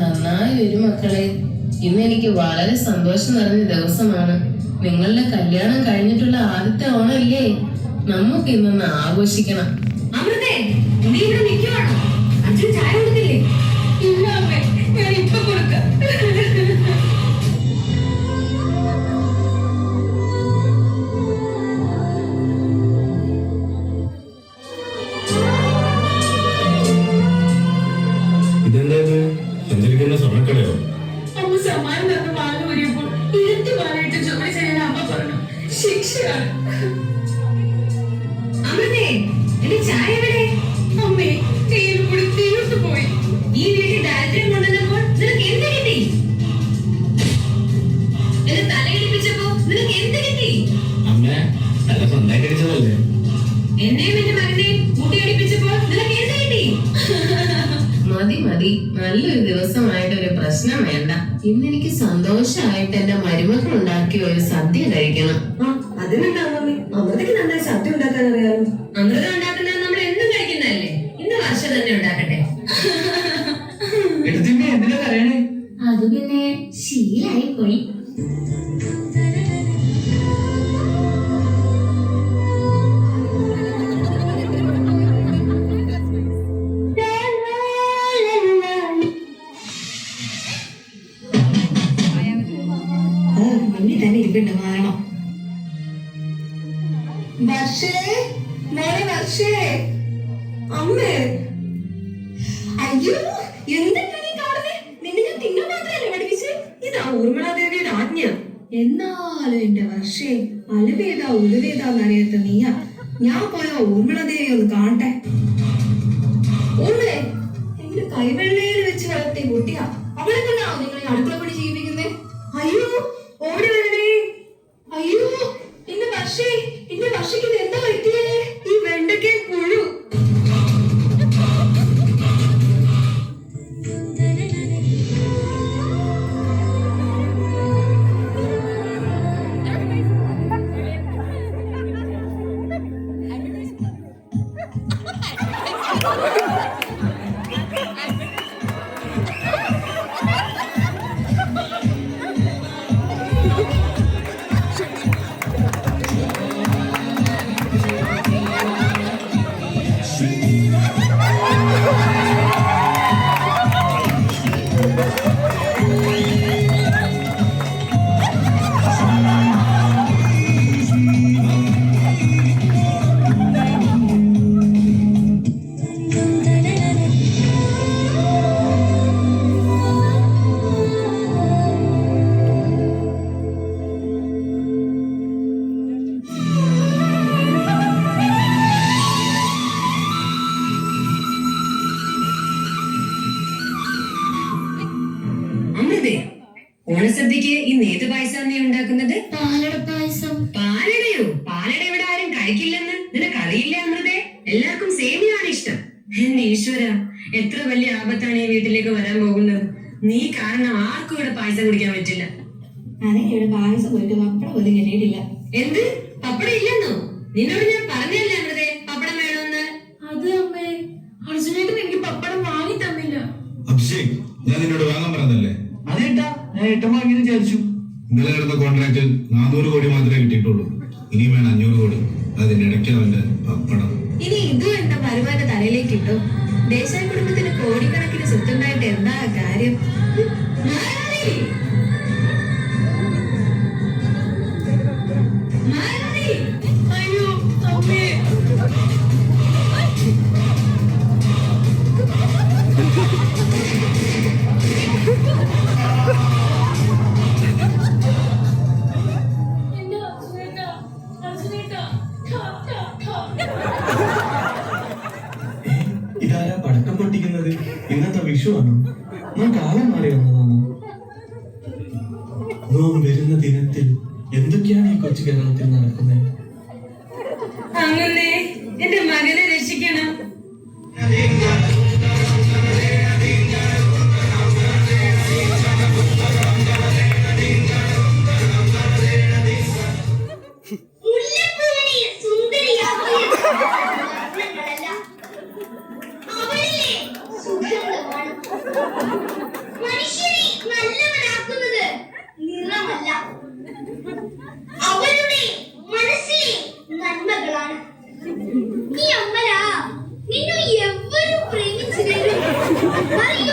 നന്നായി വരും മക്കളെ. ഇന്ന് എനിക്ക് വളരെ സന്തോഷം നിറഞ്ഞ ദിവസമാണ്. നിങ്ങളുടെ കല്യാണം കഴിഞ്ഞിട്ടുള്ള ആദ്യത്തെ ഓണല്ലേ? നമുക്ക് ഇന്നൊന്ന് ആഘോഷിക്കണം. അമൃതേ, നീ ഇവിടെ നിൽക്കുവാണോ? അച്ഛൻ ചായ കൊടുത്തില്ലേ? ഇല്ല അമ്മേ, ഞാൻ ഇപ്പൊ കൊടുക്കാം. ഇതെന്താ സഞ്ചരിക്കുന്ന സ്വർണ്ണക്കടയോ? അമ്മ സമ്മാനം തന്ന മാല ഊരിയപ്പോൾ ഇരട്ടി മാലയിട്ട് ജോലി ചെയ്യാൻ അമ്മ പറഞ്ഞു. ശിക്ഷയാണ്. അമൃതേ, എന്റെ ചായ എവിടെ? അമ്മേ, തേനും കൂടി തീർത്തു പോയി. ഈ വീട്ടിൽ ദാരിദ്ര്യം കൊണ്ടുവന്നപ്പോൾ നിനക്ക് എന്ത് കിട്ടി? എന്നെ തലയിടിപ്പിച്ചപ്പോ നിനക്ക് എന്ത് കിട്ടി? അമ്മ തല സ്വന്തമായിട്ട് അടിച്ചതല്ലേ? എന്നെയും എന്റെ മകനെയും കൂട്ടിയടിപ്പിച്ചപ്പോൾ നിനക്ക് എന്ത് കിട്ടി? മതി മതി, നല്ലൊരു ദിവസമായിട്ട് ഒരു പ്രശ്നം വേണ്ട. ഇന്നെനിക്ക് സന്തോഷമായിട്ട് എന്റെ മരുമക്കൾ ഉണ്ടാക്കിയ ഒരു സദ്യ കഴിക്കണം. അതിനെന്താ മമ്മി, അമൃതയ്ക്ക് നന്നായി സദ്യ ഉണ്ടാക്കാൻ അറിയാമോ? അമൃത ഉണ്ടാക്കുന്നത് നമ്മൾ എന്നും കഴിക്കുന്നതല്ലേ? ഇന്ന് വർഷം തന്നെ ഉണ്ടാക്കട്ടെ. എന്തിനാ കരയണേ? അത് പിന്നെ ശീലായി പോയി. മുന്നിൽ തന്നെ ഇരിക്കട്ടെ, മാറണം. വർഷേ, മോളെ വർഷേ. അമ്മേ, അയ്യോ, എന്തൊക്കെ നീ കാണുന്നേ? നിന്നെ ഞാൻ തിന്നാൻ മാത്രമല്ലേ പഠിപ്പിച്ചേ? ഇതാ ഊർമിളാദേവിയുടെ ആജ്ഞ. എന്നാലും എന്റെ വർഷേ, അലവേദാ ഉലവേദാന്നറിയാത്ത നീയാ. ഞാൻ പോയ ഊർമിളാദേവി ഒന്ന് കാണട്ടെ. ഊർമിളേ, എന്റെ കൈവെള്ളയിൽ വെച്ച് വളർത്തിയ കുട്ടിയാ. അവളെ കൊണ്ടാണോ നിങ്ങൾ ഈ അടുക്കള പണി ചെയ്യിപ്പിക്കുന്നേ? അയ്യോ, ഓടി വരണേ. അയ്യോ, എന്റെ വർഷേ, എന്റെ വർഷയ്ക്ക് ഇത് എന്താ പറ്റിയേ? ഈ വെണ്ടയ്ക്ക് പുഴു. ഓണസദ്യക്ക് ഈ നേത് പായസം നീ ഉണ്ടാക്കുന്നത്? പാലട പായസം. പാലടയോ? പാലട ഇവിടെ ആരും കഴിക്കില്ലെന്ന് നിനക്ക് അറിയില്ല അമൃതേ. എല്ലാവർക്കും സേമിയാണ് ഇഷ്ടം. എന്റെ ഈശ്വര, എത്ര വലിയ ആപത്താണ് ഈ വീട്ടിലേക്ക് വരാൻ പോകുന്നത്. നീ കാരണം ആർക്കും ഇവിടെ പായസം കുടിക്കാൻ പറ്റില്ല. അതെ, ഇവിടെ പായസം പോയിട്ട് പപ്പടം പോലും കിട്ടിയിട്ടില്ല. എന്ത്, പപ്പടം ഇല്ലെന്നോ? നിന്നോട് ഞാൻ പറഞ്ഞല്ലേ അമൃതേ പപ്പടം വേണമെന്ന്? അത് അമ്മേ, അർജുനായിട്ട് എനിക്ക് പപ്പടം വാങ്ങി തന്നില്ല. അഭിഷേക്, ഞാൻ നിന്നോട് വാങ്ങാൻ പറഞ്ഞല്ലേ? അതേട്ടാ, ഞാൻ ഏട്ടൻ വാങ്ങിയെന്ന് വിചാരിച്ചു. ഇന്നലെ നടന്ന കോൺട്രാക്റ്റിൽ 400 കോടി മാത്രമേ കിട്ടിയിട്ടുള്ളൂ. ഇനി വേണം 500 കോടി. അതിനിടയ്ക്ക് അവന്റെ പപ്പടം. ഇനി ഇതും എന്റെ മരുമാന്റെ തലയിലേക്ക് കിട്ടും. ദേശായി കുടുംബത്തിന് കോടിക്കണക്കിന് സ്വത്തുണ്ടായിട്ട് എന്താ കാര്യം? അയ്യോ അമ്മേ, ഇതാരാ പടക്കം പൊട്ടിക്കുന്നത്? ഇന്നത്തെ വിഷുവാണോ? ഞാൻ കാലം മാറി വന്നതാണോ? നോം വരുന്ന ദിനത്തിൽ എന്തൊക്കെയാണ് ഈ കൊച്ചു കേരളത്തിൽ നടക്കുന്നത്? അങ്ങനെ എന്റെ മകനെ രക്ഷിക്കണം. മനുഷ്യനെ നല്ലവനാക്കുന്നത് നിറമല്ല, അവരുടെ മനസ്സിലെ നന്മകളാണ്. നീ അമ്മലാ, നിന്നു എവരും പ്രേമിച്ചില്ലെങ്കിലും അറിയോ